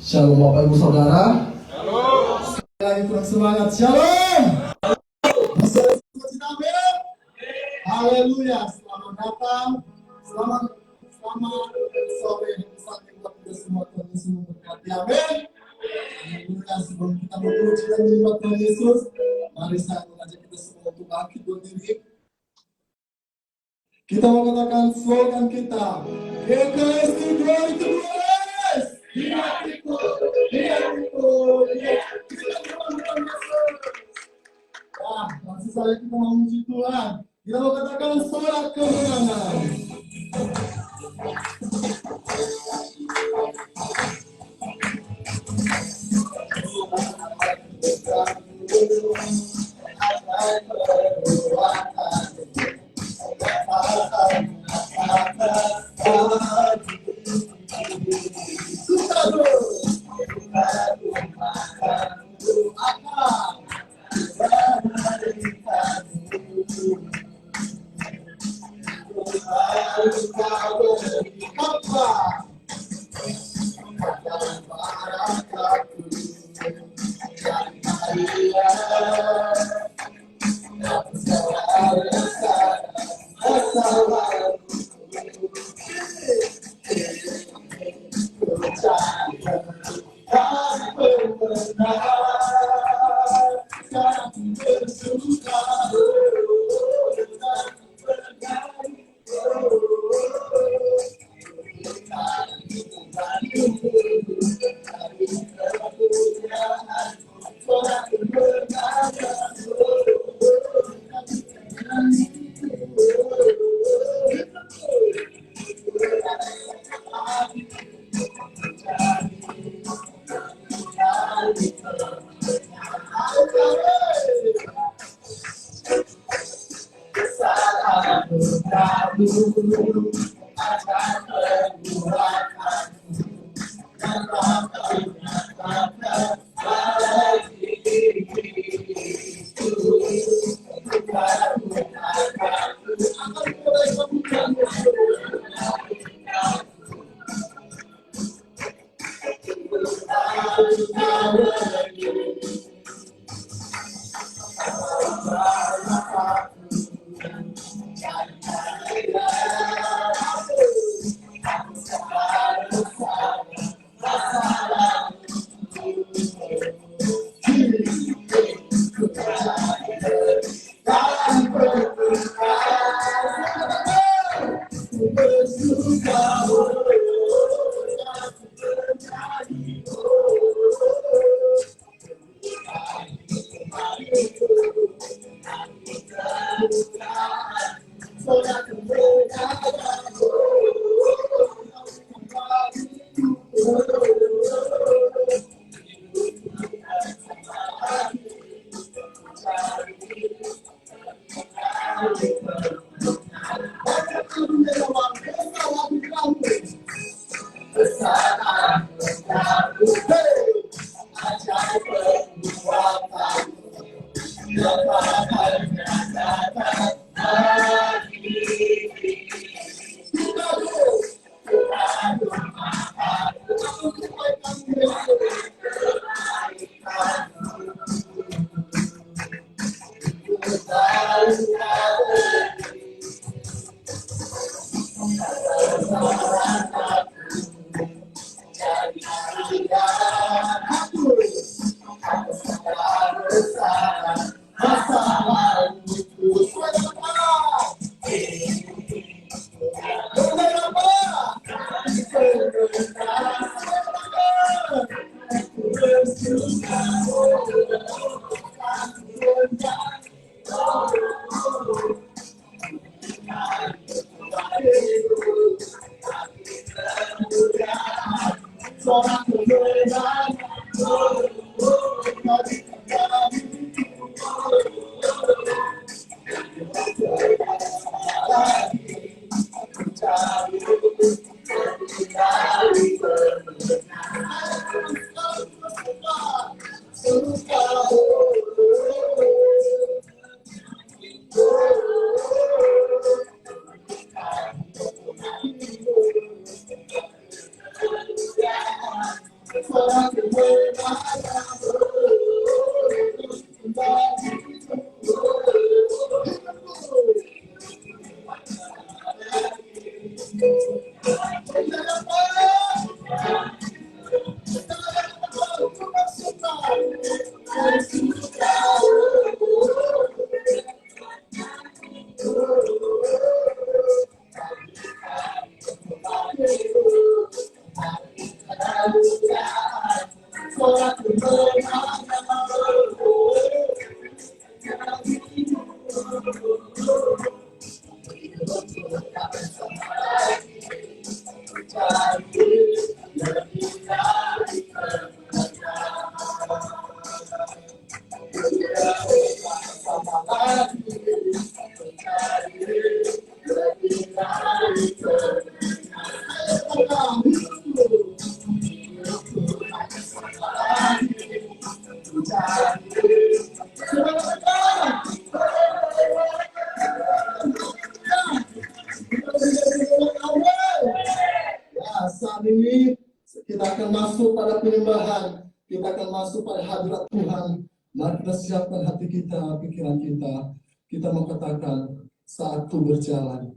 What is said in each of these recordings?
Shalom Bapak Ibu Saudara. Shalom. Sekali lagi kurang semangat. Shalom. Haleluya. Selamat datang. Selamat sore sampai buat kita semua. Tuhan Yesus memberkati. Amin. Haleluya. Sebelum kita memuji dan menyembah Tuhan Yesus, mari saya mengajak kita semua untuk bangkit berdiri. Kita mau katakan slogan kita. GKS glory to Christ. Hidupku, hidupku, langsung saja kita mau memuji Tuhan. Kita mau katakan sorak kemenangan. suaraku bernada saat ini kita akan masuk pada penyembahan, kita akan masuk pada hadirat Tuhan. Mari kita siapkan hati kita, pikiran kita mau katakan saat ku berjalan.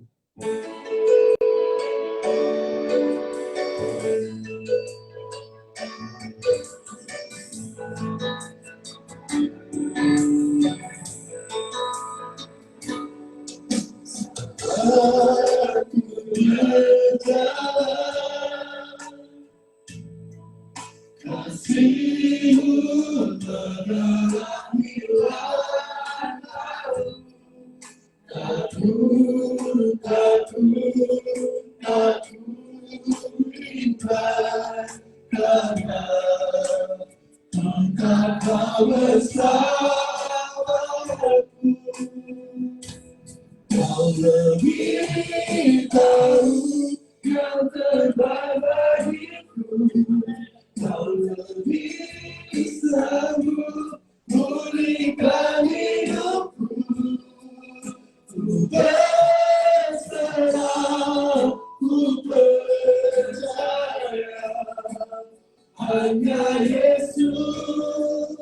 Hanya Yesus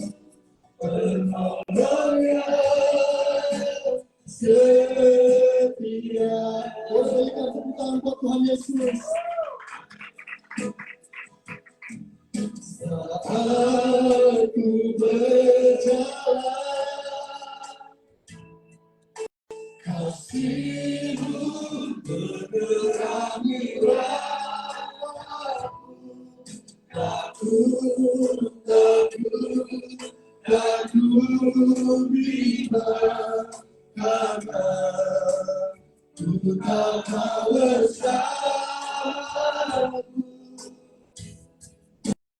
penolongnya setia. Boleh berikan tepuk tangan buat Tuhan Yesus. Saat aku berjalan, kasih-Mu menerangi Takut bila karena ku tak bersamamu.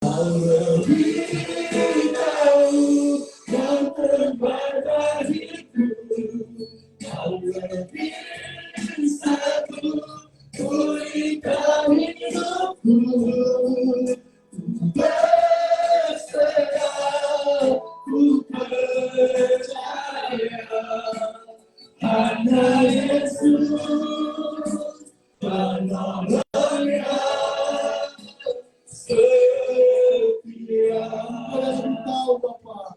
Kau lebih tahu yang terbaik bagiku. Kau lebih satu pulihkan hidupku. Ku percaya hanya Yesus penolongnya setia. Kau tahu Bapa,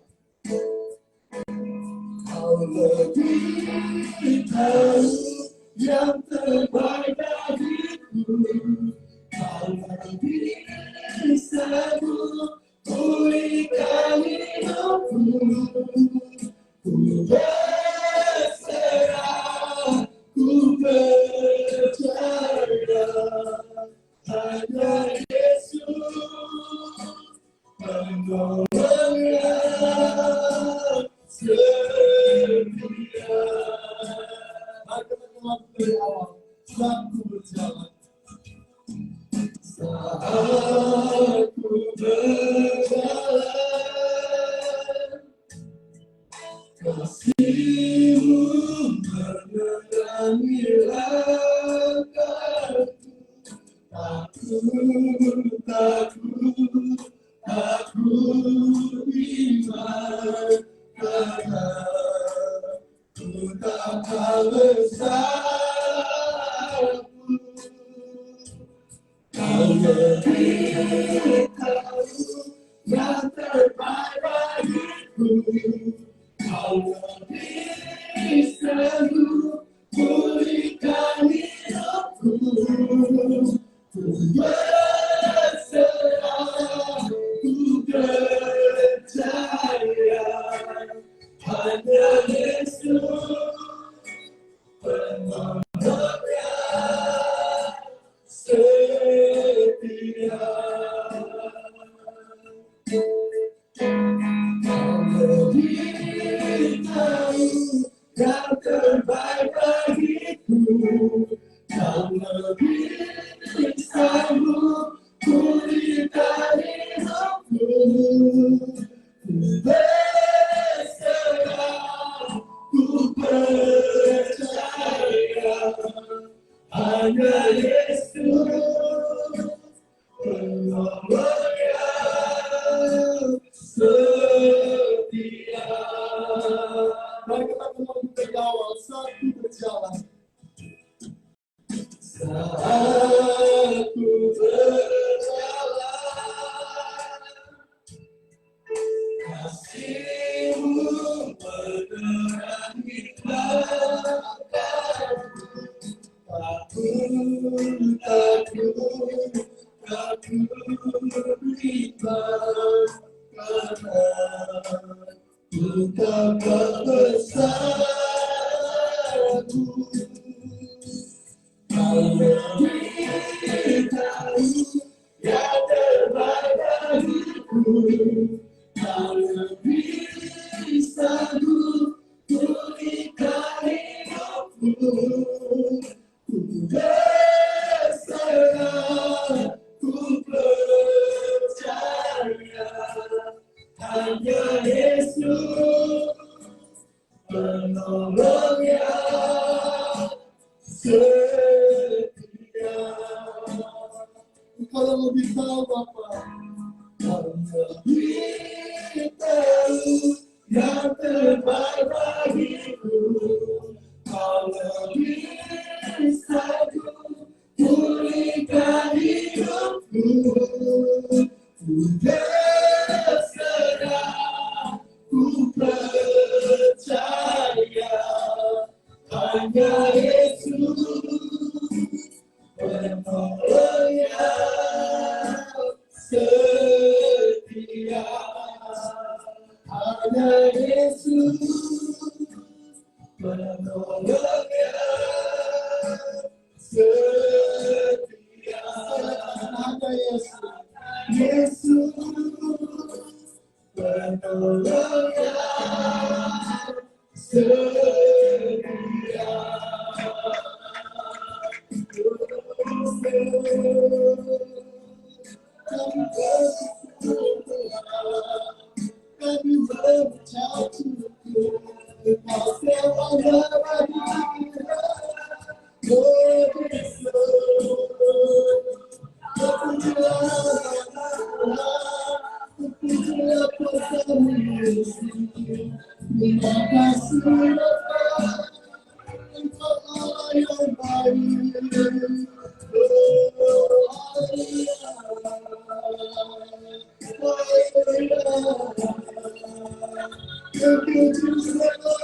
Kau lebih tahu yang terbaik bagiku. Kau lebih sanggup pulihkan hidupku. Ku berserah, ku percaya hanya Yesus penolongnya setia. Mari kita dari awal, saat ku berjalan. Saat ku berjalan, kasih-Mu menerangi langkahku. Takut iman karena ku tak bersamamu. Kau lebih tahu setia. Mari kita kembali dari awal saat ku berjalan. Saat ku berjalan, kasih-Mu menerangi langkahku. Takut beriman karena betapa besarku. Kau memberitahu yang terbaik bagiku. Kau lebih sanggup pulihkan hidupku. Ku berserah, ku percaya, hanya Yesus penolong yang setia. Engkau yang lebih tahu Bapa, Kau lebih tahu yang terbaik bagiku. Kau lebih sanggup pulihkan hidupku. Ku berserah, ku percaya, hanya Yesus penolong yang setia. Hanya Yesus penolong yang setia. Hanya Yesus, Yesus penolong yang setia. Kami bersyukur, kami berucap syukur. Kau semuanya bagi kita, terima kasih Bapa, Engkau Allah yang baik. Thank you, Jesus. Thank you, Jesus.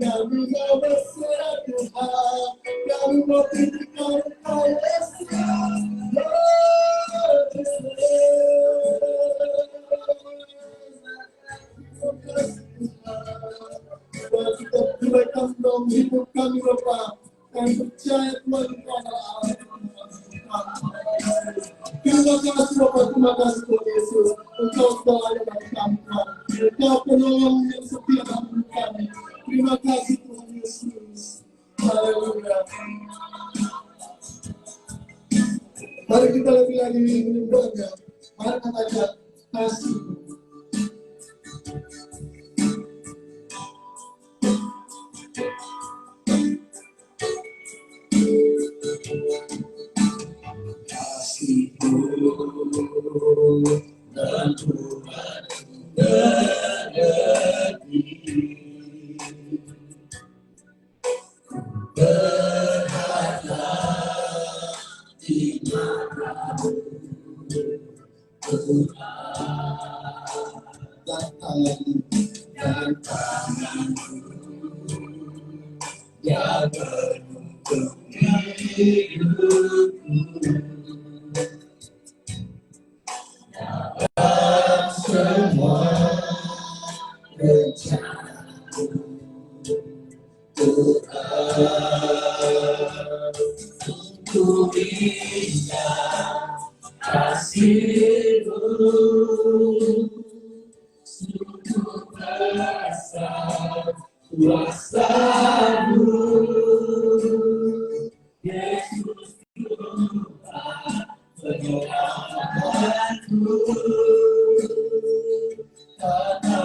Kami mau berserah Tuhan, kami mau tinggikan Engkau Yesus. Kita berikan dalam hidup kami Bapa, kami percaya Tuhan Engkau adalah Allah. Terima kasih Bapa, terima kasih Tuhan Yesus. Engkau telah ada bagi kami Tuhan. Engkau penolong yang setia dalam kami. Terima kasih Tuhan Yesus. Haleluya. Mari kita lebih lagi menyembahnya. Mari katakan kasih. Kasih-Mu dan Tuhan mengerti. Berharap di mana-Mu Tuhan, dan tangan-Mu yang menuntun hidupku. Dalam semua rencana-Mu Tuhan, untuk indah kasih-Mu, sungguh besar kuasa-Mu, Yesus Tuhan penyelamatku, karena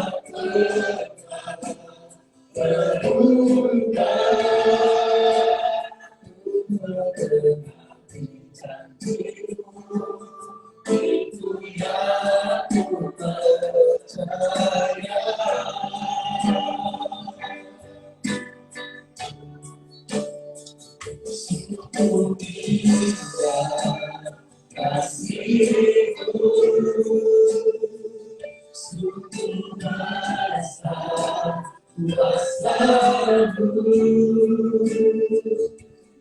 itu yang ku percaya. Sungguh indah kasih-Mu, sungguh besar kuasa-Mu,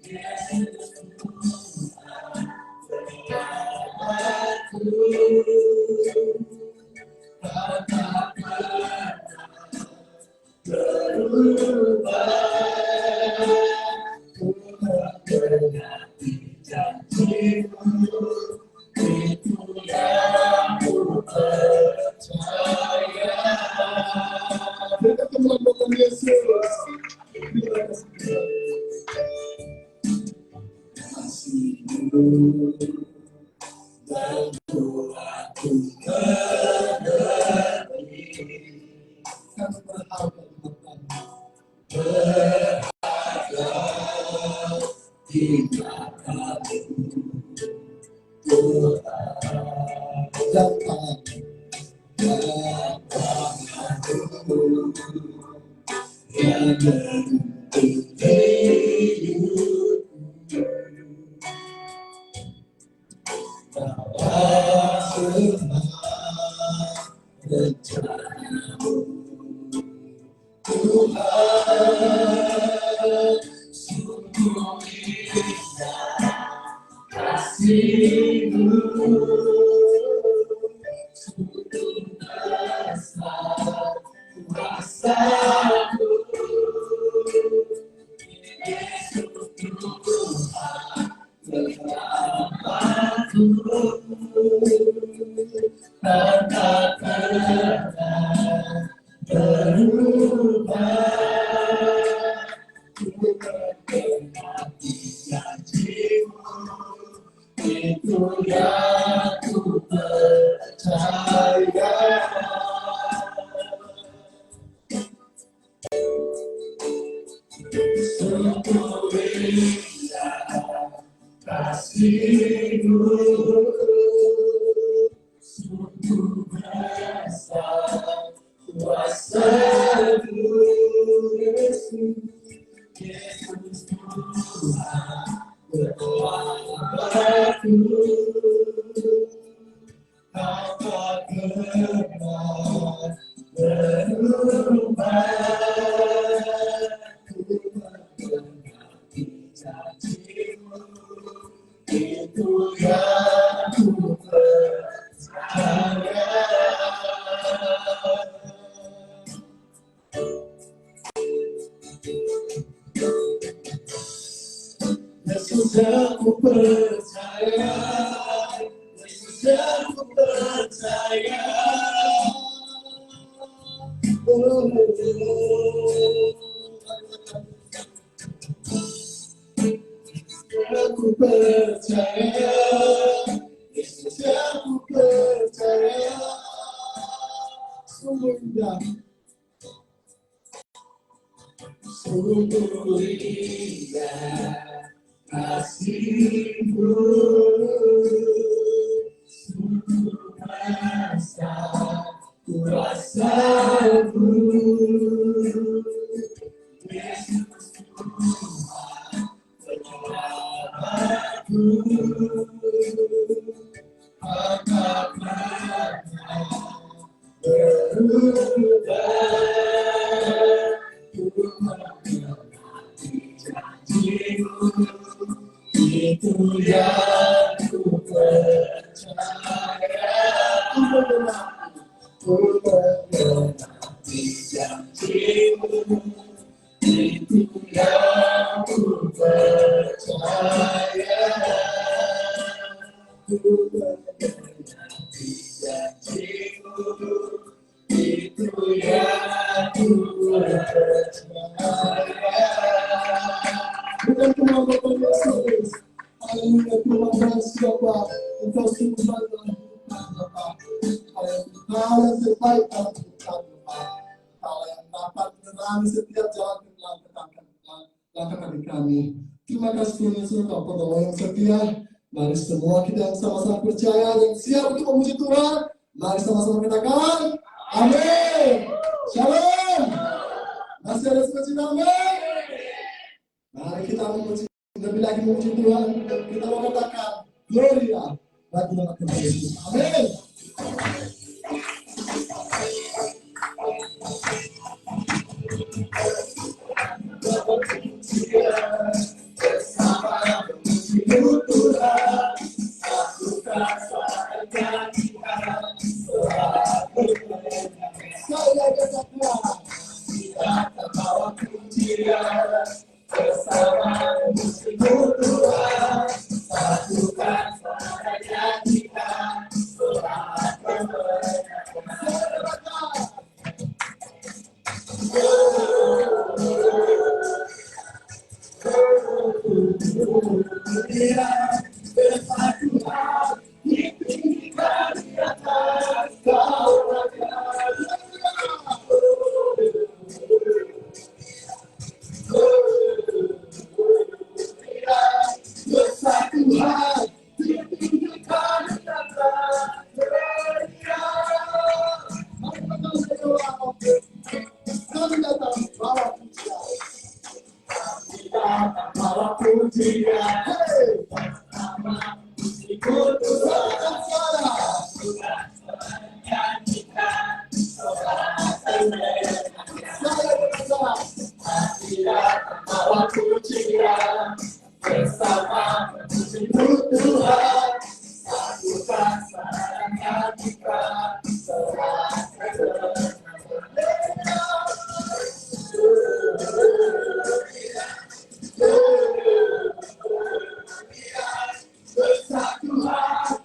Yesus Tuhan penyelamatku, karena pernah berubah, Tuhan berarti janji-Mu, itu yang ku percaya. Kita teman Tuhan Yesus. Kasih-Mu dan Tuhan ku mengerti. Kami berharap di belakang-Mu Tuhan, dan tangan-Mu yang menuntun hidupku. Dalam semua rencana-Mu Tuhan, sungguh indah kasih-Mu, sungguh besar kuasa-Mu, Yesus Tuhan penyelamatku, karena pernah berubah, Tuhan berarti janji-Mu, itu yang ku percaya. Sungguh indah kasih-Mu, sungguh besar kuasa-Mu, Yesus Tuhan penyelamatku, Kau tak pernah berubah, Tuhan berarti janji. itu yang ku percaya. Yesus aku percaya, Yesus aku percaya. Aku percaya, Yesus aku percaya. Sungguh indah, sungguh indah kasih-Mu, sungguh besar kuasa-Mu, Yesus Tuhan penyelamatku, apa-apa berubah, ku mengerti janji-Mu, itu yang ku percaya. Ku mengerti janji-Mu, itu yang ku percaya. Ku mengerti janji-Mu, itu yang ku percaya. Bukan kemampuan Yesus, haleluya, Tuhan siapa Engkau sungguh baik dalam kehidupan Bapa. Hal yang terbaik dalam kehidupan Bapa, hal yang dapat menerangi setiap jalan langkah kaki kami. Terima kasih Tuhan Yesus, Engkau penolong yang setia. Mari semua kita yang sama-sama percaya dan siap untuk memuji Tuhan. Mari sama-sama katakan amin. Shalom. Masih ada sukacita, amin. Mari kita memuji, lebih lagi memuji Tuhan. Kita mau katakan gloria bagi nama Tuhan Yesus. Amin. Bersama memuji-Mu Tuhan, aku rasakan Tuhan. Saya katakan kita terbawa pujian. Bersama memuji-Mu Tuhan, satukan suara kita, selamat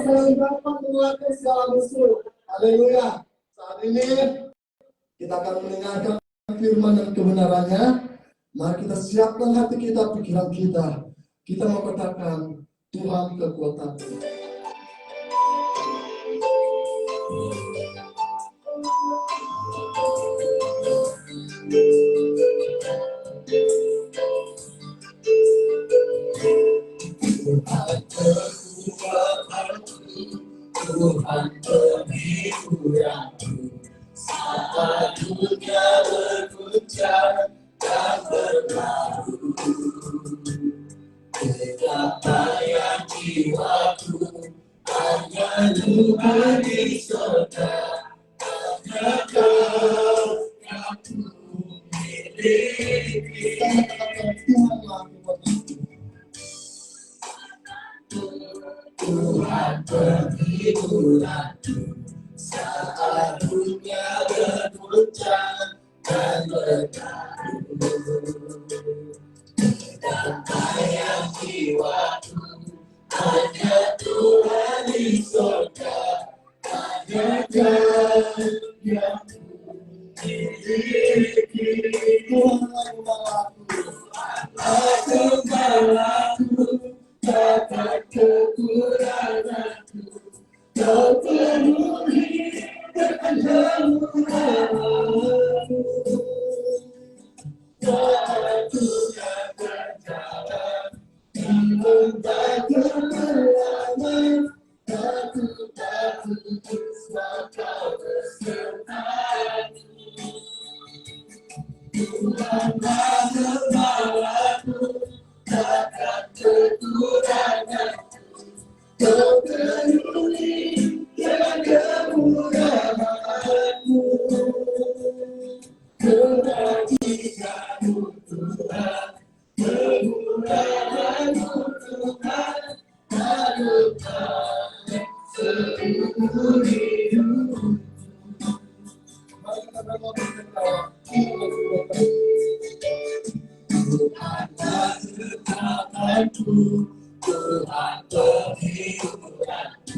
saya dapat menguatkan segala musuh. Haleluya. Saat ini kita akan mendengarkan firman dan kebenarannya. Mari kita siapkan hati kita, pikiran kita. Kita mau katakan, Tuhan kekuatanku. Tuhan penghiburanku, saat dunia berguncang dan berlalu, kedamaian jiwaku hanya luka di sorga, hanya Kau yang ku miliki. Tuhan penghiburanku, saat dunia berguncang dan bertaruh, kedamaian jiwaku hanya Tuhan di sorga, hanya Kau yang ku miliki. Tuhanlah gembalaku, takkan kekuranganku, Kau penuhi dengan kemurahan-Mu. Aku yang berjalan di lembah kegelapan, aku takut sebab Kau besertaku. Tuhanlah gembalaku, takkan kekuranganku, Kau penuhi dengan kemurahan-Mu. Kebajikan-Mu Tuhan, kemurahan-Mu Tuhan, menyertai seluruh hidupku. Mari kita berdoa. Tuhanlah kekuatanku, Tuhan penghiburanku,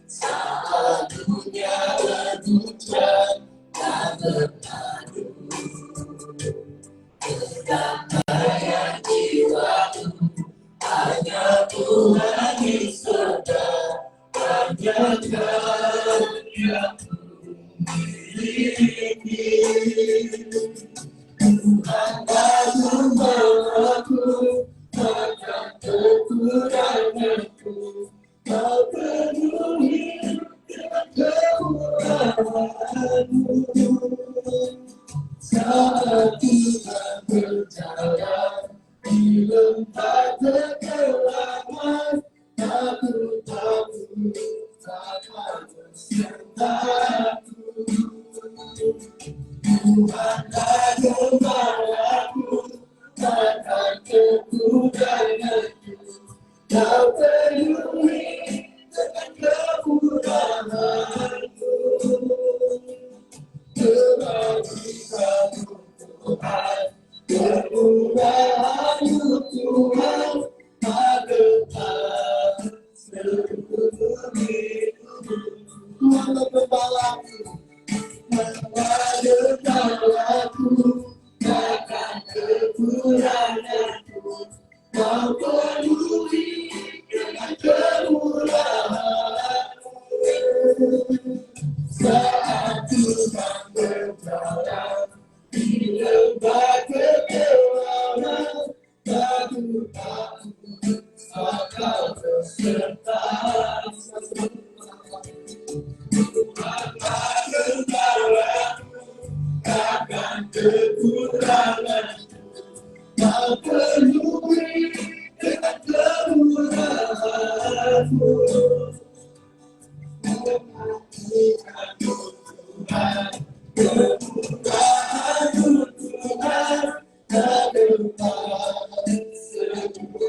saat dunia berguncang dan bertaruh, kedamaian jiwaku hanya Tuhan di sorga, hanya Kau yang ku miliki. Tuhanlah gembalaku, takkan kekuranganku, Kau penuhi dengan kemurahan-Mu. Saat Tuhan berjalan di lembah kegelapan, aku takut takkan besertaku. Tuhanlah gembalaku, takkan kekuranganku, Kau penuhi dengan kemurahan-Mu. Kebajikan-Mu Tuhan, kemurahan-Mu Tuhan, menyertai seluruh hidupku. Tuhanlah gembalaku, Tuhanlah takkan kekuranganku, Kau penuhi dengan kemurahan-Mu. Saat Tuhan berjalan di lembah kegelapan, aku takut sebab Kau besertaku. Tuhanlah gembalaku, takkan kekuranganku, Kau penuhi dengan kemurahan-Mu. Kebajikan-Mu Tuhan, kemurahan-Mu Tuhan, menyertai seluruh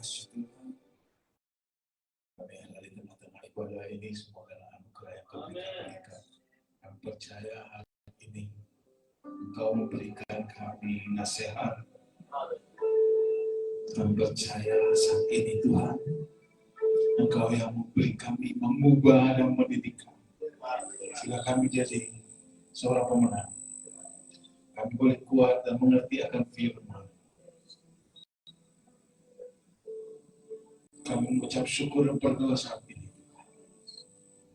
kasih Tuhan. Kami hari tengah-tengah ibadah ini semua adalah anugerah yang Kau berikan mereka. Kami percaya hari ini Engkau memberikan kami nasihat. Kami percaya saat ini Tuhan, Engkau yang memberi kami, mengubah dan mendidik kami. Sehingga kami jadi seorang pemenang. Kami boleh kuat dan mengerti akan firman. Kami mengucap syukur dan berdoa saat ini.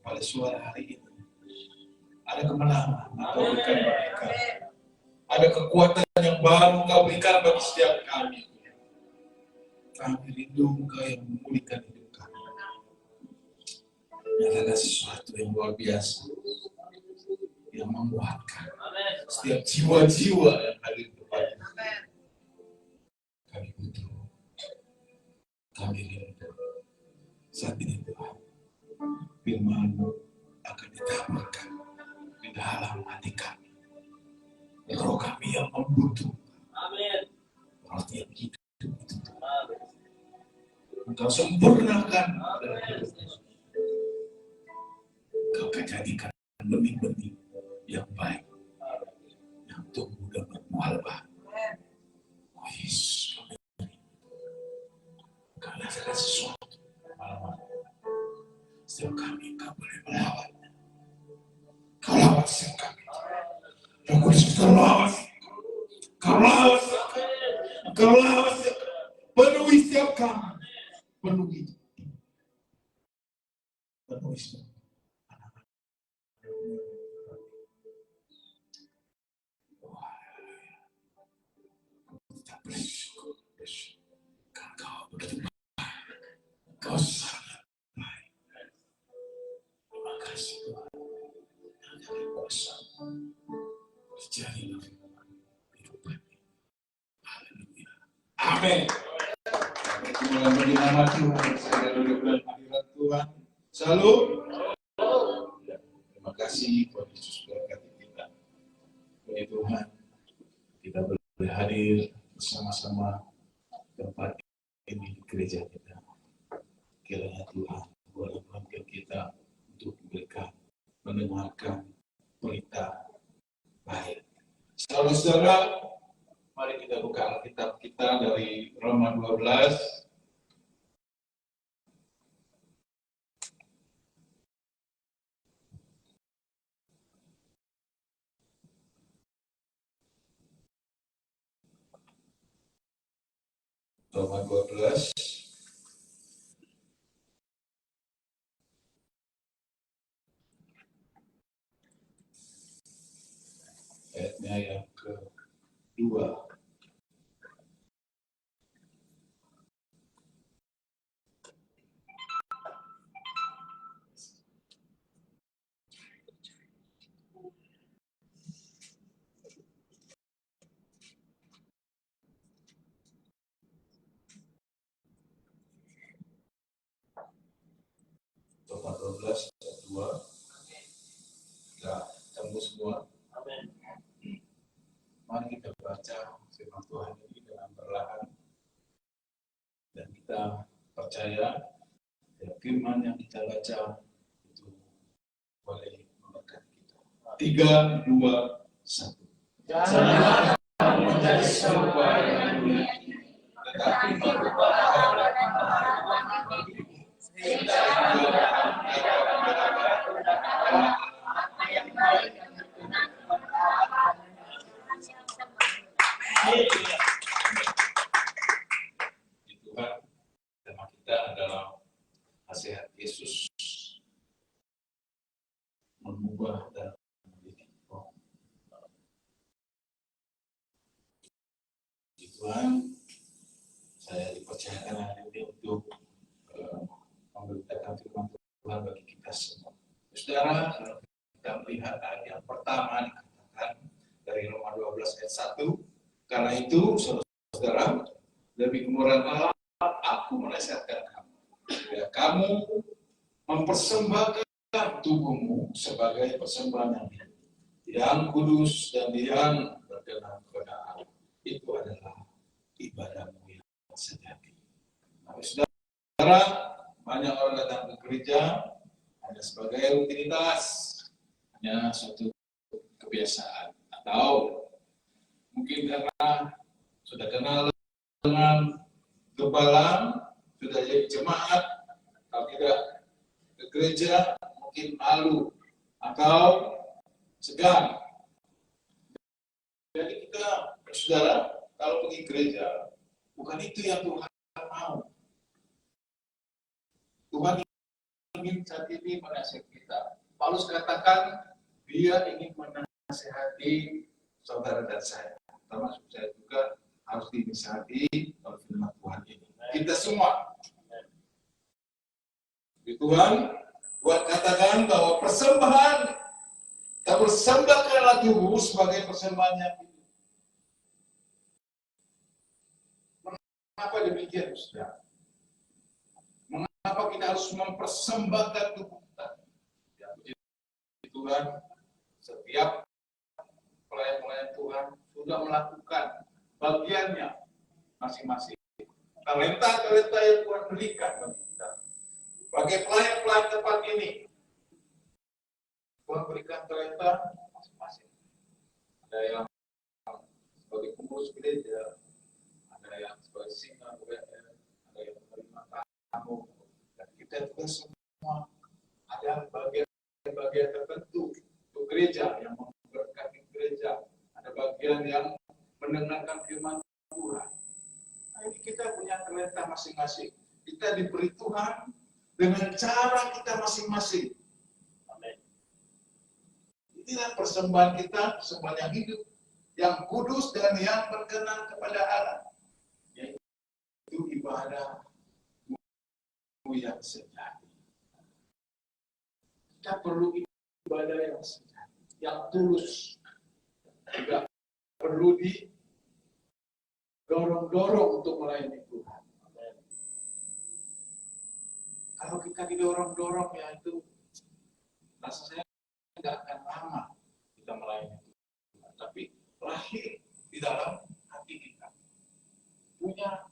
Pada suara hari ini, ada kemenangan Engkau berikan mereka. Ada kekuatan yang baru Engkau berikan bagi setiap kami. Kami rindu Engkau yang memulihkan hidup kami. Ini adalah sesuatu yang luar biasa, yang menguatkan setiap jiwa-jiwa yang hadir di depan. Kami butuh, kami rindu. Saat ini Tuhan, firman-Mu akan ditaburkan di dalam hati kami. Roh kami yang membutuhkan. Roti yang hidup itu Tuhan. Engkau sempurnakan dalam hidup kami. Engkau akan jadikan benih-benih yang baik, yang tumbuh dan berbuah lebat. Oh Yesus, Engkau lakukan sesuatu malam-malam. Setiap kami Engkau boleh melawan. Kau lawan setiap kami. Roh Kudus, Kau lawan. Kau lawan setiap kami. Kau lawan setiap kami. Penuhi setiap kami. Penuhi. Penuhi setiap kami. Bersyukur. Kau begitu baik. Kau sangat baik. Terima kasih Tuhan. Dari kuasa terjadilah kehidupan. Haleluya. Amin. Kita bagi nama Tuhan. Saya duduk dalam hadirat Tuhan. Salam. Terima kasih Tuhan Yesus berkati kita. Puji Tuhan, kita boleh hadir bersama-sama tempat ini di gereja kita. Kiranya Tuhan boleh membimbing kita untuk memberikan, mendengarkan berita baik. Saudara-saudara, mari kita buka Alkitab kita dari Roma 12. Roma 12 ayatnya yang kedua. Roma 12 ayat 2. Kita temu semua. Amin. Mari kita baca firman Tuhan ini dengan perlahan. Dan kita percaya ya, firman yang kita baca itu boleh memberkati kita. 3, 2, 1. Janganlah kamu menjadi serupa dengan dunia ini, tetapi berubah dalam pemahaman sehingga kamu dapat mendapat apa yang baik dan benar. Tuhan, tema kita adalah nasihat Yesus mengubah dan mendidik. Tuhan, saya dipercayakan hari ini untuk memberitakan firman Tuhan bagi kita semua. Saudara, kita melihat ayat yang pertama dikatakan dari Roma 12 ayat 1. Karena itu, saudara, demi kemurahan Allah, aku menasihatkan kamu. Ya, kamu mempersembahkan tubuhmu sebagai persembahan yang kudus dan yang berkenan kepada Allah. Itu adalah ibadahmu yang sejati. Saudara, banyak orang datang ke gereja hanya sebagai rutinitas, hanya suatu kebiasaan, atau mungkin karena sudah kenal dengan gembala, sudah jadi jemaat, kalau tidak ke gereja mungkin malu atau segan. Jadi kita, saudara, kalau pergi gereja, bukan itu yang Tuhan mau. Tuhan ingin saat ini menasihati kita. Paulus katakan, dia ingin menasihati saudara dan saya. Termasuk saya juga harus dinasihati oleh firman Tuhan ini. Kita semua. Tuhan buat katakan bahwa persembahan, kita persembahkanlah tubuh sebagai persembahan yang hidup. Mengapa demikian, saudara? Mengapa kita harus mempersembahkan tubuh kita? Ya, Tuhan, setiap pelayan-pelayan Tuhan sudah melakukan bagiannya masing-masing. Talenta-talenta yang Tuhan berikan bagi kita. Bagi pelayan-pelayan tempat ini, Tuhan berikan talenta masing-masing. Ada yang sebagai pengurus gereja, ada yang sebagai singa gereja, ada yang menerima tamu. Dan kita juga semua ada bagian tertentu untuk gereja yang memberkati gereja. Ada bagian yang mendengarkan firman Tuhan. Nah, ini kita punya talenta masing-masing. Kita diberi Tuhan dengan cara kita masing-masing. Amin. Inilah persembahan kita, persembahan yang hidup, yang kudus dan yang berkenan kepada Allah. Yaitu ibadah yang sejati. Kita perlu ibadah yang sejati, yang tulus. Juga perlu didorong-dorong untuk melayani Tuhan. Amin. Kalau kita didorong-dorong, ya itu rasanya tidak akan lama kita melayani Tuhan. Tapi lahir di dalam hati kita. Punya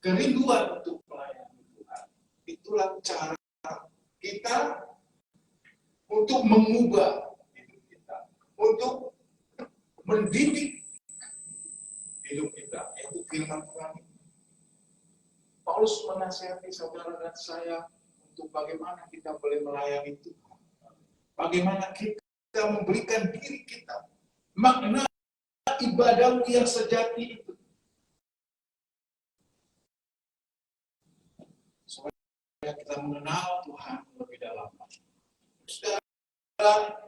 kerinduan untuk melayani Tuhan. Itulah cara kita untuk mengubah hidup kita. Untuk mendidik hidup kita. Yaitu firman Tuhan. Paulus menasihati saudara dan saya untuk bagaimana kita boleh melayani Tuhan. Bagaimana kita memberikan diri kita. Makna ibadahmu yang sejati itu. Supaya kita mengenal Tuhan lebih dalam. Saudara,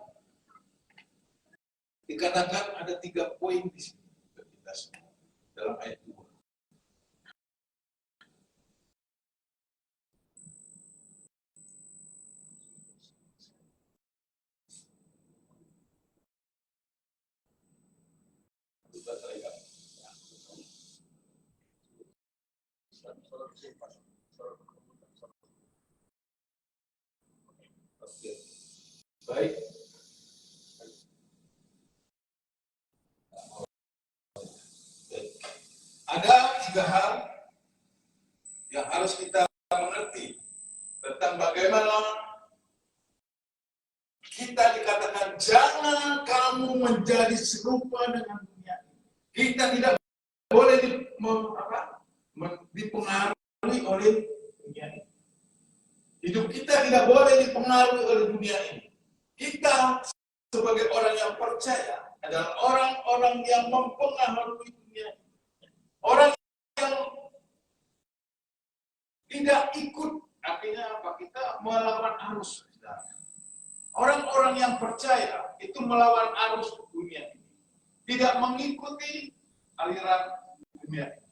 dikatakan ada 3 poin di sini kita semua dalam ayat 2. Baik. Ada 3 hal yang harus kita mengerti tentang bagaimana kita dikatakan jangan kamu menjadi serupa dengan dunia. Kita tidak boleh dipengaruhi oleh dunia ini. Hidup kita tidak boleh dipengaruhi oleh dunia ini. Kita sebagai orang yang percaya adalah orang-orang yang mempengaruhi dunia ini. Orang yang tidak ikut, artinya apa? Kita melawan arus. Orang-orang yang percaya itu melawan arus dunia ini. Tidak mengikuti aliran dunia ini.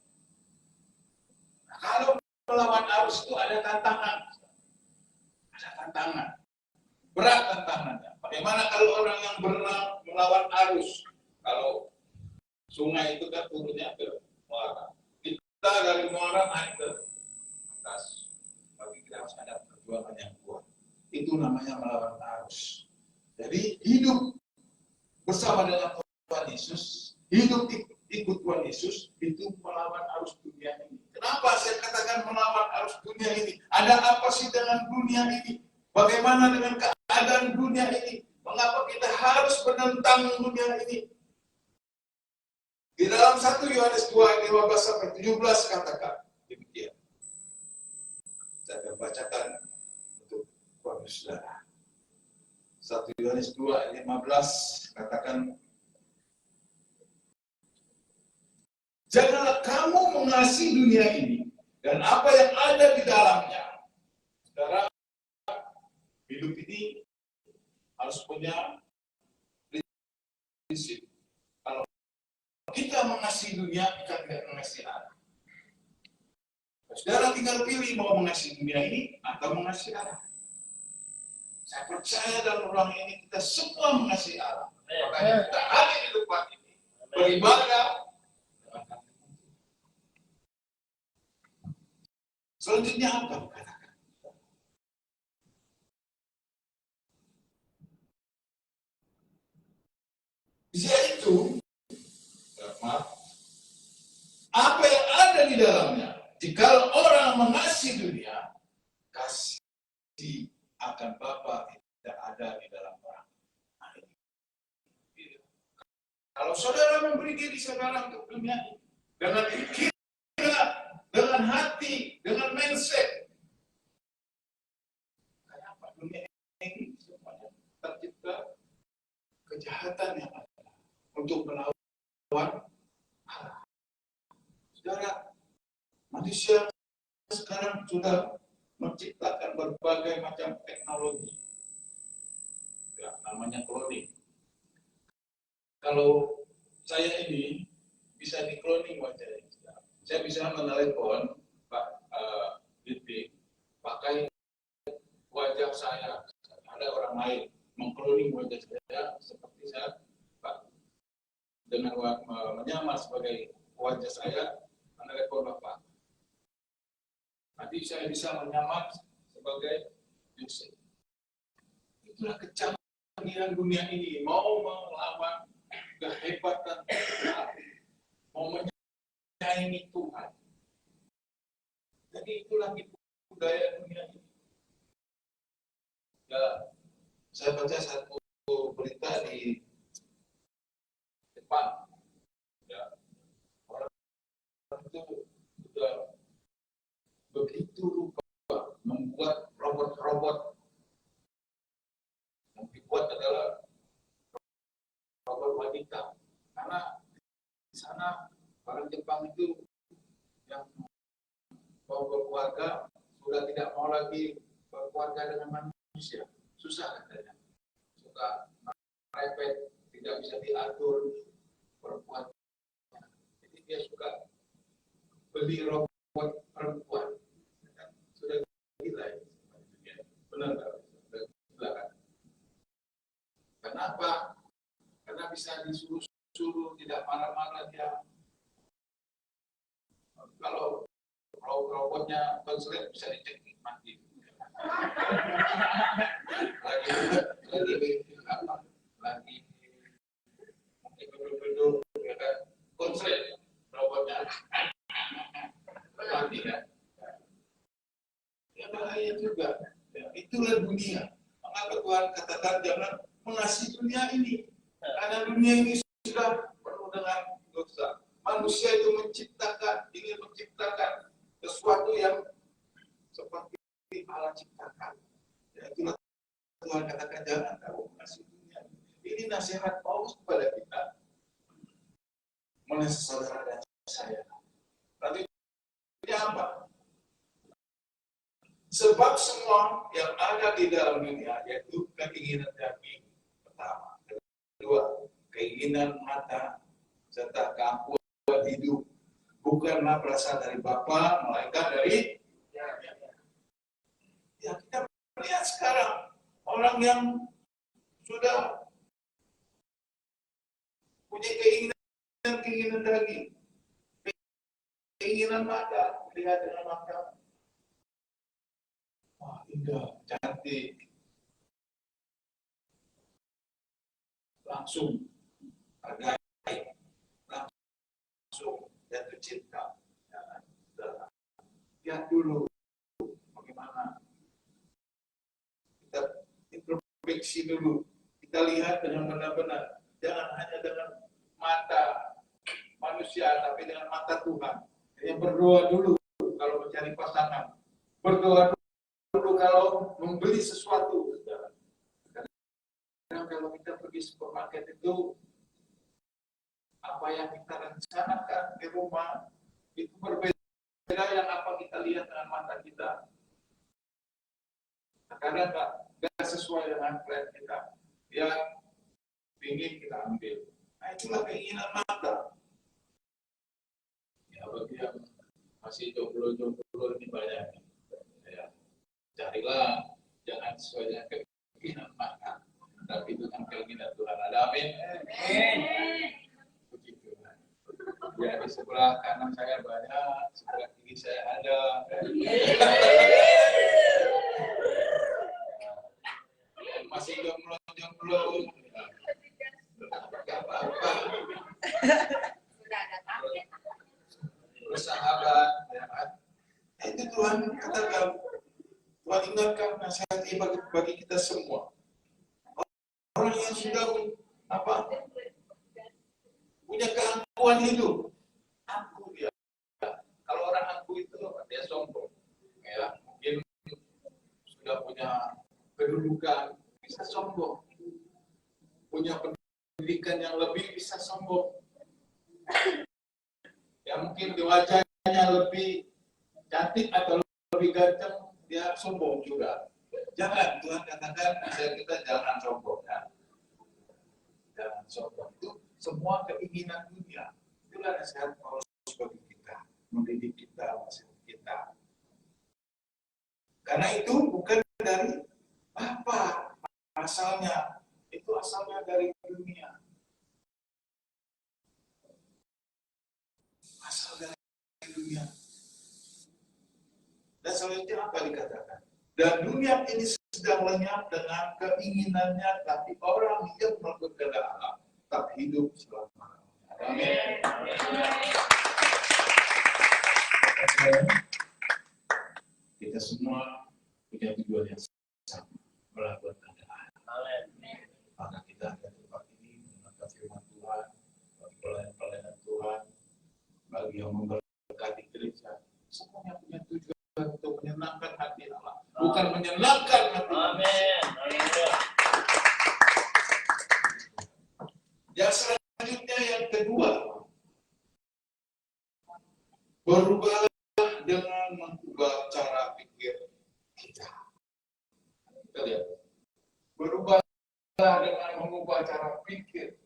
Nah, kalau melawan arus itu ada tantangan. Ada tantangan. Berat tantangannya. Bagaimana kalau orang yang berenang melawan arus? Kalau sungai itu kan turunnya ke muara. Kita dari muara naik ke atas. Bagi kita harus ada perjuangan yang kuat. Itu namanya melawan arus. Jadi hidup bersama dengan Tuhan Yesus, hidup ikut Tuhan Yesus, itu melawan arus dunia ini. Kenapa saya katakan melawan arus dunia ini? Ada apa sih dengan dunia ini? Bagaimana dengan keadaan dunia ini? Mengapa kita harus menentang dunia ini? Di dalam 1 Yohanes 2 ayat 15 sampai 17 katakan demikian. Saya akan bacakan untuk Bapak Saudara. 1 Yohanes 2 ayat 15 katakan, janganlah kamu mengasihi dunia ini dan apa yang ada di dalamnya. Saudara, hidup ini harus punya prinsip. Kalau kita mengasihi dunia, kita tidak mengasihi Allah. Saudara tinggal pilih mau mengasihi dunia ini atau mengasihi Allah. Saya percaya dalam ruang ini kita semua mengasihi Allah. Makanya kita hadir di tempat ini beribadah. Selanjutnya apa? Katakan. Yaitu apa yang ada di dalamnya. Jika orang mengasihi dunia, kasih akan Bapa tidak ada di dalam orang. Kalau saudara memberi diri saudara untuk dunia ini, dengan pikiran, dengan hati, dengan mindset, kayak apa dunia ini semuanya tercipta kejahatan yang ada untuk melawan Allah. Saudara, manusia sekarang sudah menciptakan berbagai macam teknologi, ya, namanya cloning. Kalau saya ini bisa di cloning wajahnya, saya bisa menelepon Pak Diti, pakai wajah saya, ada orang lain mengcloning wajah saya seperti saya, Pak, dengan menyamar sebagai wajah saya, menelepon Bapak. Nanti saya bisa menyamar sebagai Yusuf. Itulah kecanggihan dunia ini, mau melawan kehebatan Tuhan, mau menyaingi Tuhan. Jadi itulah budaya dunia ini. Ya, saya baca satu berita di Jepang. Ya, orang itu sudah begitu rupa membuat robot-robot. Yang dibuat adalah robot wanita. Karena di sana orang Jepang itu yang mau berkeluarga sudah tidak mau lagi berkeluarga dengan manusia. Susah katanya. Suka merepet, tidak bisa diatur perempuan. Jadi dia suka beli robot perempuan. Sudah gila ya. Benar nggak? Sudah gila kan? Kenapa? Karena bisa disuruh-suruh, tidak marah-marah dia. Kalau robotnya konslet bisa dicek mati. lagi mungkin duduk-duduk ya kan, konslet robotnya mati kan. Ya bahaya juga. Ya, itulah dunia. Mengapa Tuhan katakan jangan mengasihi dunia ini? Karena dunia ini sudah penuh dengan dosa. Manusia itu ingin menciptakan sesuatu yang seperti Allah ciptakan. Ya, itulah Tuhan katakan jangan kamu mengasihi dunia. Ini nasihat Paulus kepada kita. Mengenai saudara dan saya. Nanti apa? Sebab semua yang ada di dalam dunia, yaitu keinginan daging pertama, kedua, keinginan mata, serta keangkuhan hidup, bukanlah berasal dari Bapa, melainkan dari ya kita melihat sekarang orang yang sudah punya keinginan daging, keinginan mata, melihat dengan mata. Wah, indah, cantik. Langsung hargai, langsung jatuh cinta. lihat dulu bagaimana, kita introspeksi dulu, kita lihat dengan benar-benar, jangan hanya dengan mata manusia, tapi dengan mata Tuhan. Jadi berdoa dulu kalau mencari pasangan, berdoa dulu kalau membeli sesuatu. Karena kalau kita pergi supermarket itu, apa yang kita rencanakan di rumah itu berbeda yang apa kita lihat dengan mata kita. Kadang nggak sesuai dengan plan kita, yang ingin kita ambil. Nah, itulah keinginan mata. Ya, bagi yang masih jomblo ini banyak. Ya, carilah, jangan sesuai dengan keinginan mata, tapi dengan keinginan Tuhan. Ada amin. Begitu. Ya, di sebelah kanan saya banyak, sebelah kiri saya ada. Masih jomblo, nggak apa-apa. Bersahabat, ya kan? Itu Tuhan katakan, Tuhan ingatkan nasihat ini bagi kita semua. Orang yang sudah punya keangkuhan hidup, angkuh dia. Kalau orang angkuh itu dia sombong, ya mungkin sudah punya kedudukan, bisa sombong, punya pendidikan yang lebih, bisa sombong. Ya mungkin di wajahnya lebih cantik atau lebih ganteng, dia sombong juga. Jangan, Tuhan katakan kita jangan sombong, ya. Jangan sombong. Itu semua keinginan dunia. Itulah nasihat Paulus bagi kita, mendidik kita, nasihat kita. Karena itu bukan dari Bapa asalnya, itu asalnya dari dunia. Asal dari dunia. Dan selanjutnya apa dikatakan? Dan dunia ini sedang lenyap dengan keinginannya, tapi orang yang melakukan kehendak Allah tetap hidup selama-lamanya. Amin. Kita semua punya tujuan yang sama, melakukan kehendak Allah. Maka kita ada tempat ini mendengarkan firman Tuhan, bagi pelayanan Tuhan, bagi yang memberkati gereja, semuanya punya tujuan untuk menyenangkan hati Allah, bukan menyenangkan hati manusia. Yang selanjutnya, yang kedua, berubah dengan mengubah cara pikir kita. Kita lihat, berubah dengan mengubah cara pikir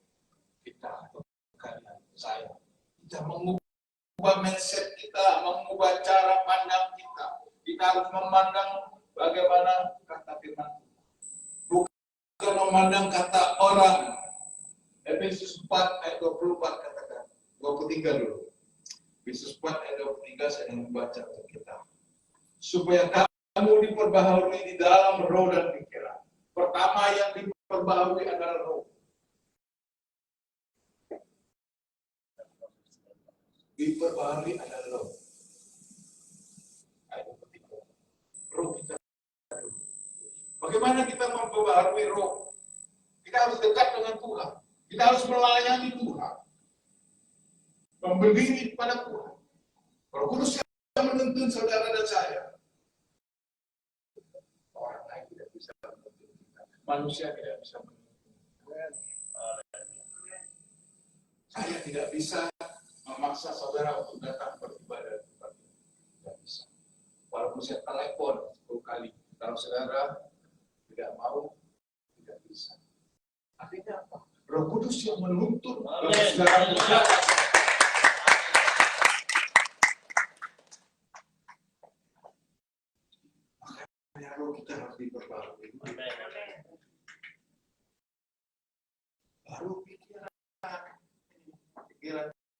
kita, kalian, saya. Kita mengubah mindset kita, mengubah cara pandang kita. Kita harus memandang bagaimana kata firman, bukan memandang kata orang. Efesus 4 ayat 24 katakan, 23 dulu. Efesus 4 ayat 23 saya ingin membaca untuk kita. Supaya kamu diperbaharui di dalam roh dan pikiran. Pertama yang diperbaharui adalah roh. Diperbaharui adalah roh. Roh kita. Bagaimana kita memperbaharui roh? Kita harus dekat dengan Tuhan. Kita harus melayani Tuhan. Memberdiri pada Tuhan. Roh Kudus yang menuntun saudara dan saya. Orang lain tidak bisa menuntun kita. Manusia tidak bisa menuntun. Saya tidak bisa memaksa saudara untuk datang beribadah di tempat ini. Tidak bisa. Walaupun saya telepon 10 kali, kalau saudara tidak mau, tidak bisa. Artinya apa? Roh Kudus yang menuntun saudara. Makanya roh kita harus diperbarui. Baru pikiran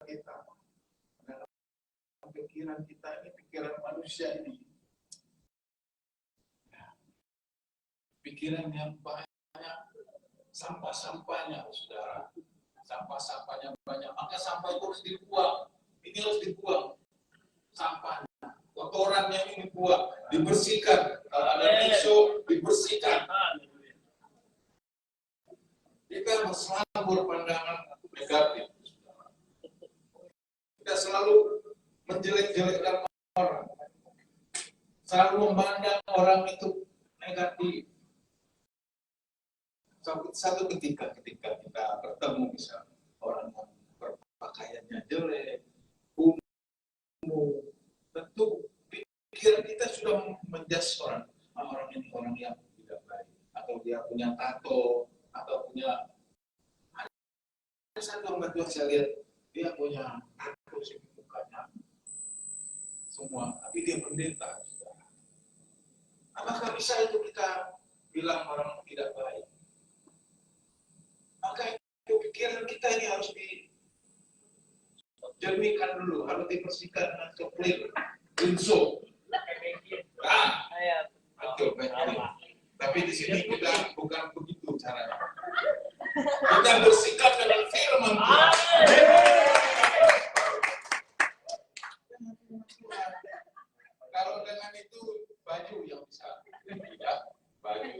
kita. Pikiran kita ini, pikiran manusia ini. Pikiran yang banyak, sampah-sampahnya, saudara. Sampah-sampahnya banyak, maka sampah itu harus dibuang. Ini harus dibuang. Sampahnya. Waktu kotorannya ini dibuang, dibersihkan. Kalau ada tisu, dibersihkan. Kita selalu berpandangan negatif. Kita selalu menjelek-jelekkan orang. Selalu memandang orang itu negatif. Satu ketika kita bertemu misalnya orang yang berpakaiannya jelek, kumuh, tentu pikiran kita sudah menjudge orang ini orang yang tidak baik, atau dia punya tato, atau punya ada satu orang tua saya lihat dia punya tato di mukanya semua, tapi dia pendeta. Apakah bisa itu kita bilang orang tidak baik? Maka itu pikiran kita ini harus dijernihkan dulu, harus dibersihkan dengan clear, rinso. Betul, tapi di sini kita bukan begitu caranya. Kita bersikap dengan firman Tuhan. Kalau dengan itu baju yang bisa, tidak baju.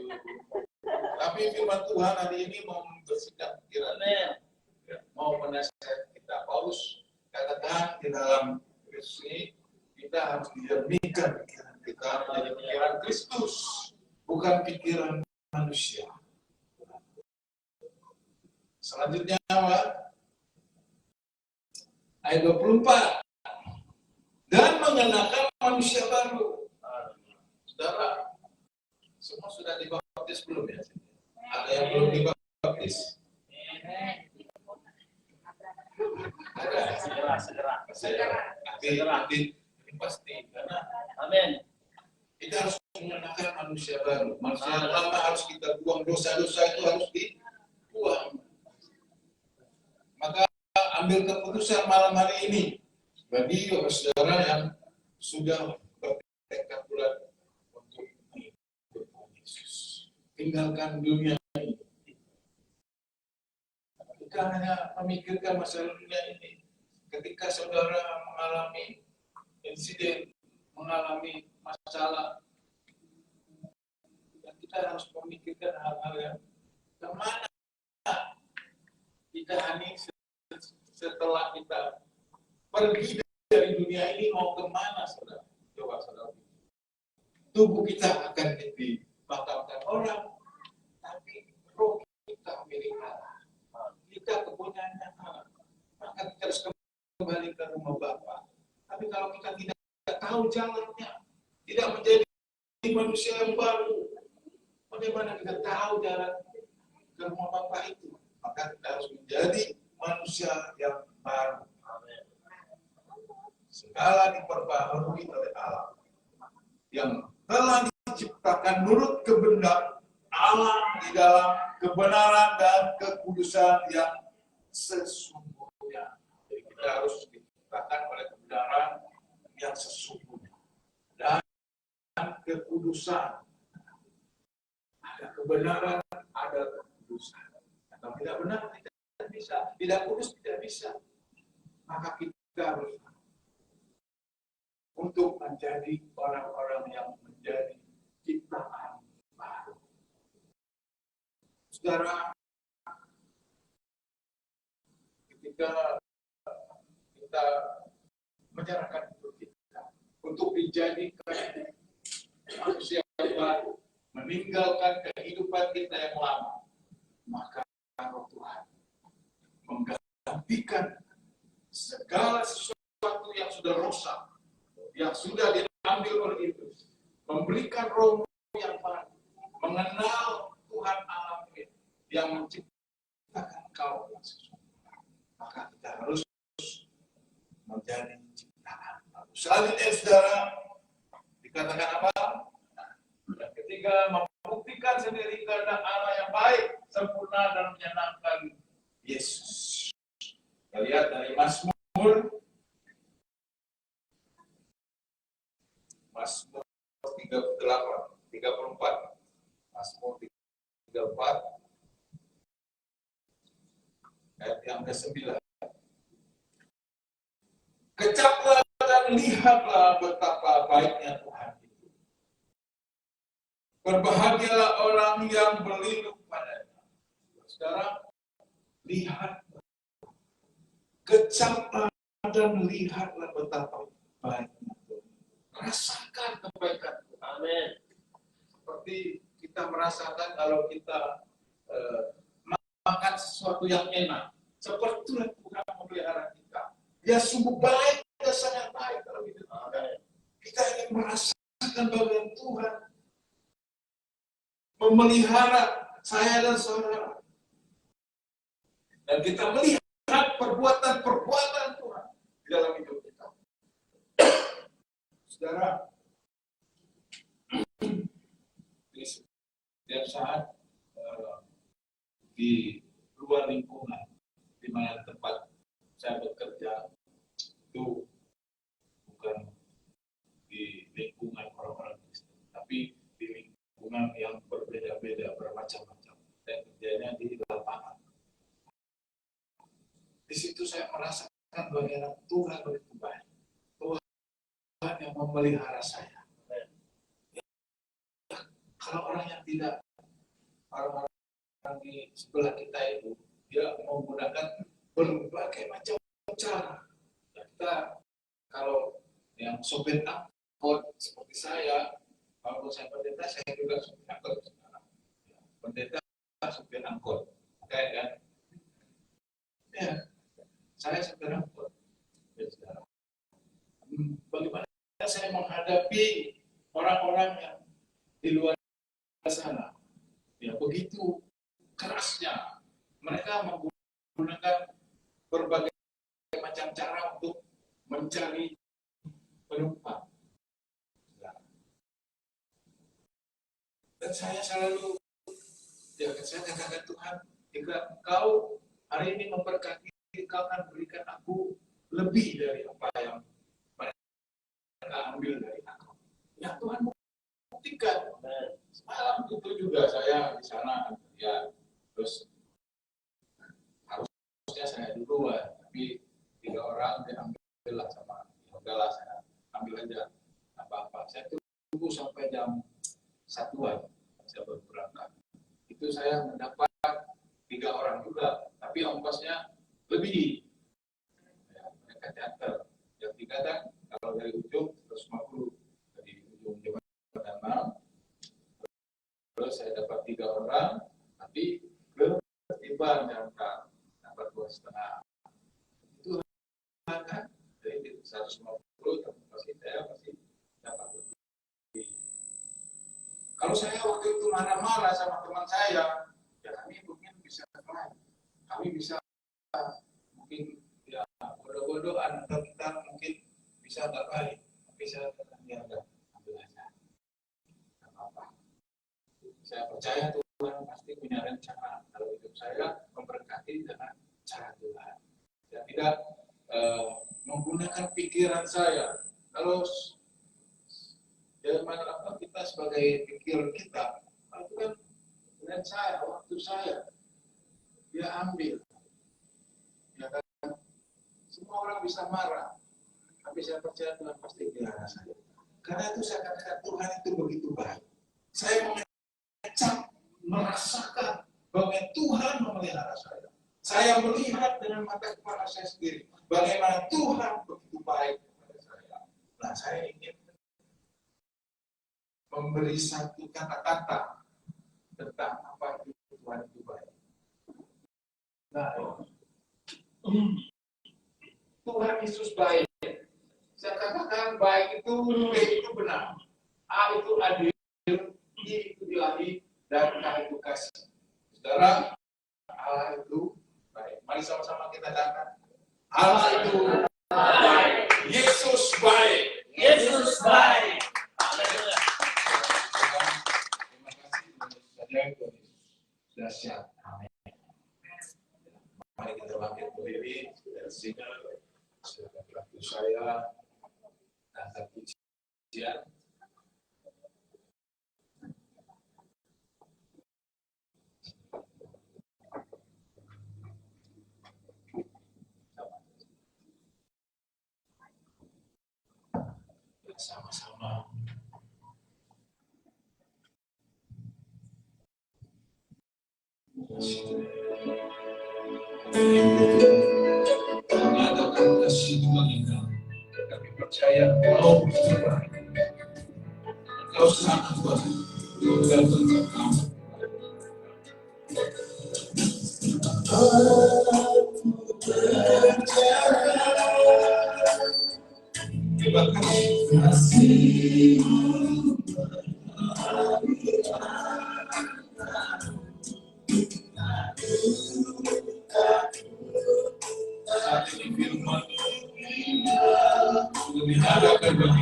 Tapi firman Tuhan hari ini mau membersihkan pikiran, mau menasihat kita. Paulus katakan di dalam Kristus ini kita harus dijernihkan pikiran kita menjadi pikiran Kristus, bukan pikiran manusia. Selanjutnya apa? Ayat 24. Dan mengenakan manusia baru. Saudara, semua sudah dibaptis belum ya? Ada yang belum dibaptis? Ada. Segera. Nanti pasti. Karena amin. Kita harus mengenakan manusia baru. Manusia yang lama harus kita buang, dosa-dosa itu harus dibuang. Maka ambil keputusan malam hari ini bagi saudara yang sudah bertekad bulat untuk mengikut Yesus. Tinggalkan dunia ini. Kita hanya memikirkan masalah dunia ini. Ketika saudara mengalami insiden, mengalami masalah, kita harus memikirkan hal-hal yang kemana kita ini setelah kita pergi dari dunia ini mau kemana, saudara? Coba saudara. Tubuh kita akan dimakamkan orang, tapi roh kita milik Allah. Kita kepunyaannya Allah. Maka kita harus kembali ke rumah Bapa. Tapi kalau kita tidak tahu jalannya, tidak menjadi manusia yang baru, bagaimana kita tahu jalan ke rumah Bapa itu? Maka kita harus menjadi manusia yang baru. Segala diperbaharui oleh Allah yang telah diciptakan menurut kehendak Allah di dalam kebenaran dan kekudusan yang sesungguhnya. Jadi kita harus diciptakan oleh kebenaran yang sesungguhnya dan kekudusan. Ada kebenaran, ada kekudusan. Kalau tidak benar tidak bisa, tidak kudus tidak bisa. Maka kita harus untuk menjadi orang-orang yang menjadi ciptaan baru. Saudara, ketika kita menyerahkan hidup kita untuk dijadikan manusia yang baru, meninggalkan kehidupan kita yang lama, maka Roh Tuhan menggantikan segala sesuatu yang sudah rusak, yang sudah diambil oleh iblis, memberikan roh yang baru, mengenal Tuhan Allah yang menciptakan kau yang sesungguhnya. Maka kita harus menjadi ciptaan baru. Selanjutnya, saudara, dikatakan apa? Dan ketiga, membuktikan sendiri kehendak Allah yang baik, sempurna dan menyenangkan Yesus. Kita lihat dari Mazmur 34. Mazmur 34 ayat yang ke-9. Kecaplah dan Dan lihatlah betapa baiknya Tuhan itu. Berbahagialah orang yang berlindung padanya. Sekarang lihat, kecaplah dan lihatlah betapa baiknya Tuhan. Rasakan kebaikan Tuhan. Amin. Seperti kita merasakan kalau kita makan sesuatu yang enak. Seperti itulah Tuhan memelihara kita. Dia sungguh baik, dia sangat baik kalau hidup kita. Kita ingin merasakan bagaimana Tuhan memelihara saya dan saudara. Dan kita melihat perbuatan-perbuatan Tuhan di dalam hidup kita. Saudara, di setiap saat di luar lingkungan di mana tempat saya bekerja itu bukan di lingkungan orang-orang Kristen, tapi di lingkungan yang berbeda-beda, bermacam-macam. Dan kerjanya di lapangan. Di situ saya merasakan bagaimana Tuhan begitu baik. Tuhan yang memelihara saya. Ya, kalau orang yang tidak, orang-orang di sebelah kita itu, dia menggunakan berbagai macam cara. Ya, kita kalau yang sopir angkot seperti saya, kalau saya pendeta, saya juga sopir angkot sekarang. Ya, pendeta sopir angkot, kayak kan? Ya, saya sopir angkot. Ya, sekarang. Bagaimana saya menghadapi orang-orang yang di luar sana? Ya, begitu kerasnya mereka menggunakan berbagai macam cara untuk mencari penumpang. Dan saya selalu, ya saya katakan Tuhan, jika Engkau hari ini memberkati, Engkau akan berikan aku lebih dari apa yang mereka ambil dari aku. Ya Tuhan buktikan. Semalam itu juga saya di sana, ya terus harusnya saya duluan, tapi 3 orang diambil lah sama, ya udahlah saya ambil aja apa-apa. Saya tunggu sampai jam 1-an, saya baru berangkat. Itu saya mendapat 3 orang juga, tapi ongkosnya lebih. Ya, mereka catat. Yang 3 kan kalau dari ujung 150, dari ujung jembatan 6. Terus saya dapat 3 orang, tapi ketimbang jangka dapat 2,5. Itu kan dari 150, tapi saya masih dapat lebih. Kalau saya waktu itu marah-marah sama teman saya, ya kami mungkin bisa lain. Kami bisa mungkin ya bodoh-bodohan, atau kita mungkin bisa nggak baik. Tapi saya katakan ya enggak, ambil aja. Nggak apa-apa. Saya percaya Tuhan pasti punya rencana kalau hidup saya memberkati dengan cara Tuhan. Saya tidak menggunakan pikiran saya. Kalau zaman apa kita sebagai pikiran kita, itu kan dengan saya, waktu saya, dia ambil. Ya kan? Semua orang bisa marah, tapi saya percaya Tuhan pasti pelihara saya. Karena itu saya katakan Tuhan itu begitu baik. Saya merasakan bahwa Tuhan memelihara saya. Saya melihat dengan mata kepala saya sendiri bagaimana Tuhan begitu baik kepada saya. Nah, saya ingin memberi satu kata-kata tentang apa itu Tuhan itu baik. Nah, Tuhan Yesus baik. Saya katakan baik itu B itu benar, A itu adil, I itu ilahi, dan K itu kasih. Saudara, Allah itu baik. Mari sama-sama kita katakan, Allah itu baik. Yesus baik. Yesus baik. Terima kasih sudah siap. Amin. Mari kita bangkit berdiri dan singa. Silakan bantu saya angkat pujian. Mengadakan kasih Tuhan Engkau. Kami percaya Engkau terbaik. Engkau sangat Tuhan. Engkau tentang kami. Terima kasih. Saat ini firman lebih hadapan bagi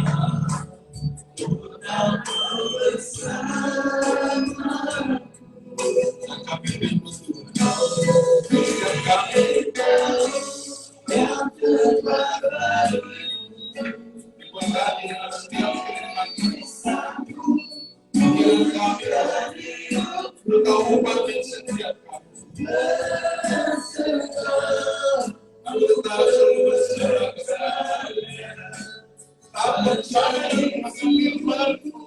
kami dan betul. Yang terbaik dengan setiap firman yang kami Engkau ubahkan setiap kami. Engkau selalu berserah kesalahan. Tak percaya masuk firman-Mu.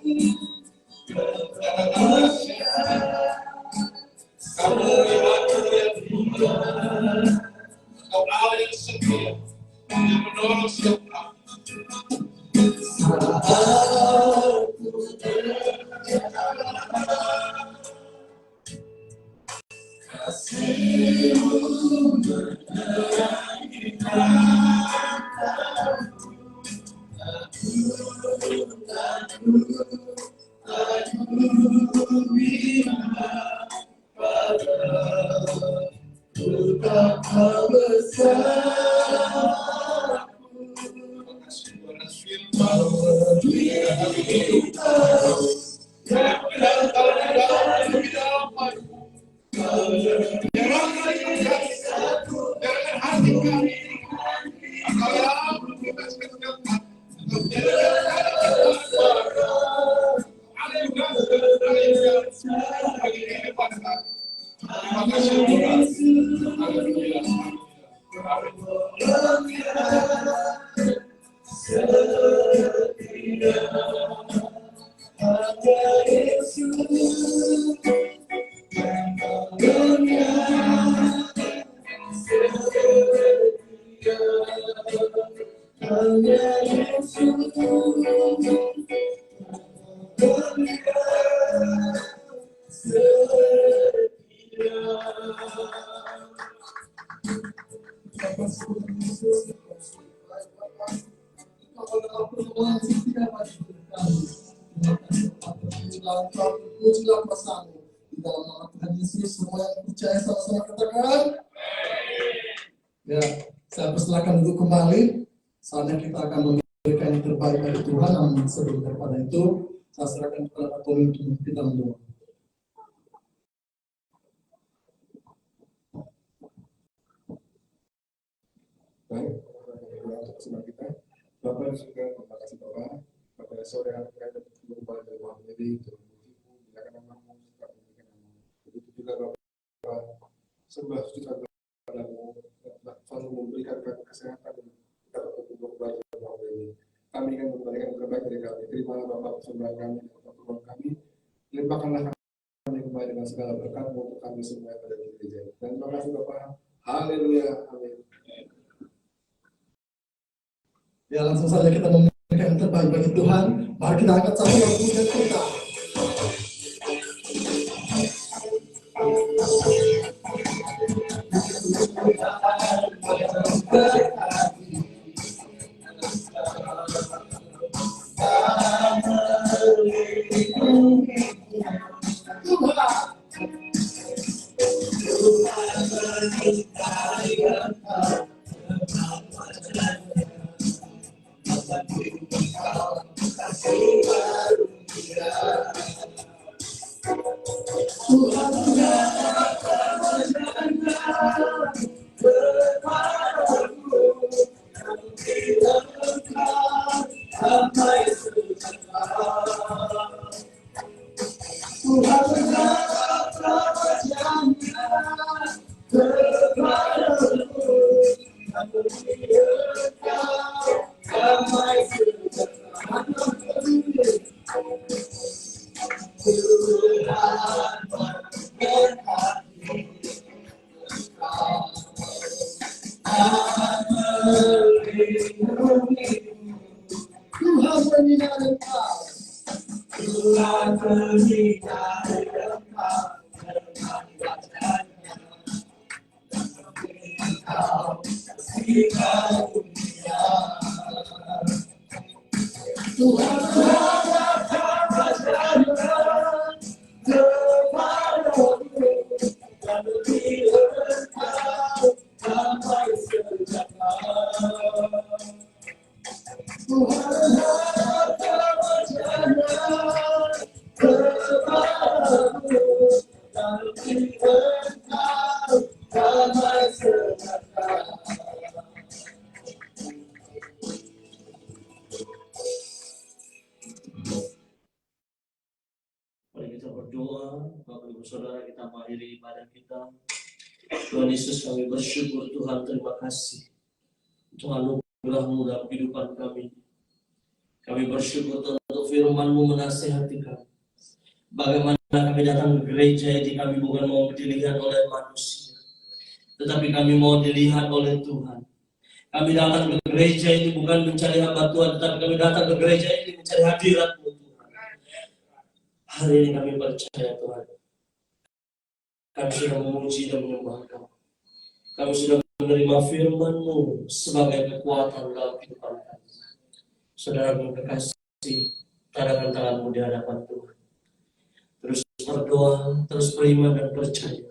Kamu lihat Engkau Allah yang setia, yang menolong setiap kami. Kasih-Mu menerangi aku bilang padamu betapa besar. Pujilah pesanmu di dalam nama Tuhan Yesus. Semua yang percaya sama-sama katakan. Ya, saya persilakan duduk kembali. Saatnya kita akan memberikan yang terbaik dari Tuhan. Namun sebelum daripada itu, saya serahkan kepada Pak Tony untuk kita mendoa. Baik, untuk semua kita. Bapak di surga, terima kasih Bapak. Pada sore hari kita berkumpul dari Tuhan ini, terpujimu, dilakukan namamu, serta memberikan namamu. Begitu juga Bapak, sembah suci kepadamu, telah selalu memberikan kesehatan kita untuk kembali ke Tuhan ini. Kami akan memberikan yang terbaik dari kami. Terimalah Bapak persembahan kami dan pertolongan kami. Limpahkanlah kami kembali dengan segala berkat untuk kami semua yang ada di gereja. Dan terima kasih Bapak. Haleluya. Amin. Ya, langsung saja kita memberikan yang terbaik bagi Tuhan. Mari kita angkat satu lagu dan kita. Mari kita berdoa, Bapak Ibu Saudara, kita mengakhiri ibadah kita. Tuhan Yesus, kami bersyukur Tuhan, terima kasih untuk anugerah-Mu dalam kehidupan kami. Kami bersyukur Tuhan untuk firman-Mu menasihati kami. Bagaimana kami datang ke gereja ini, kami bukan mau dilihat oleh manusia, tetapi kami mau dilihat oleh Tuhan. Kami datang ke gereja ini bukan mencari hamba Tuhan, tetapi kami datang ke gereja ini mencari hadirat-Mu Tuhan. Hari ini kami percaya Tuhan, kami sudah memuji dan menyembah Kau. Kami sudah menerima firman-Mu sebagai kekuatan dalam kehidupan kami. Saudara kekasih, tadakan tangan-Mu di hadapan Tuhan. Terus berdoa, terus beriman dan percaya.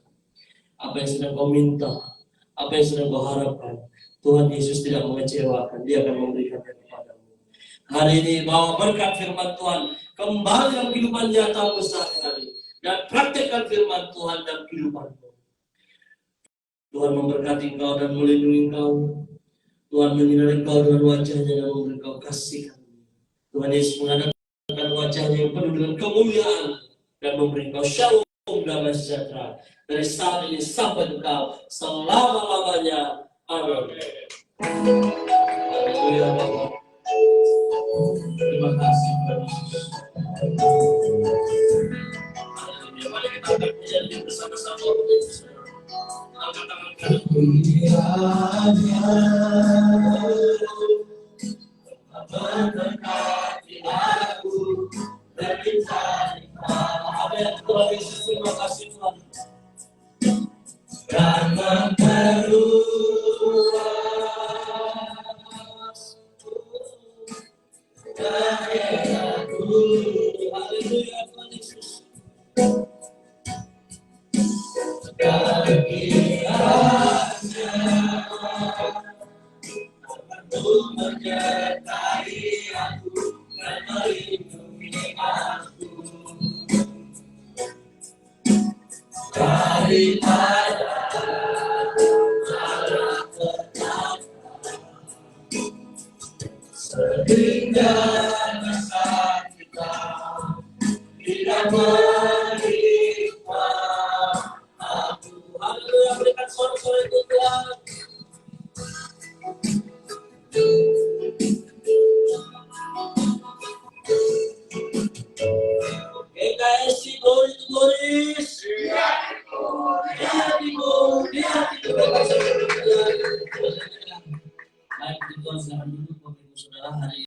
Apa yang sedang Kau minta, apa yang sedang Kau harapkan, Tuhan Yesus tidak mengecewakan, Dia akan memberikannya kepadamu. Hari ini bawa berkat firman Tuhan kembali dalam kehidupan nyatamu sehari-hari, dan praktekkan firman Tuhan dalam kehidupanmu. Tuhan memberkati engkau dan melindungi engkau. Tuhan menyinari engkau dengan wajahnya dan memberi engkau kasih. Tuhan Yesus mengadakan wajahnya yang penuh dengan kemuliaan dan memberi engkau shalom damai sejahtera dari saat ini sampai engkau selama-lamanya. Amin. Haleluya Bapak. Terima kasih Tuhan Yesus. Haleluya. Mari kita akan menjadi bersama-sama Bapak Yesus. Angkat tangan berkati aku dan mencari apa yang Tuhan Yesus. Terima kasih Tuhan. Dan memperluas daerahku. Haleluya Tuhan Yesus. Kiranya untuk menyertai aku dan melindungi aku daripada arah petaka, sehingga masa kita tidak menimpa aku. Haleluya, berikan suara-suara itu Tuhan. GKSI glory to glory. Di hati Tuhan. Baik, Tuhan, silakan duduk Bapak Ibu Saudara hari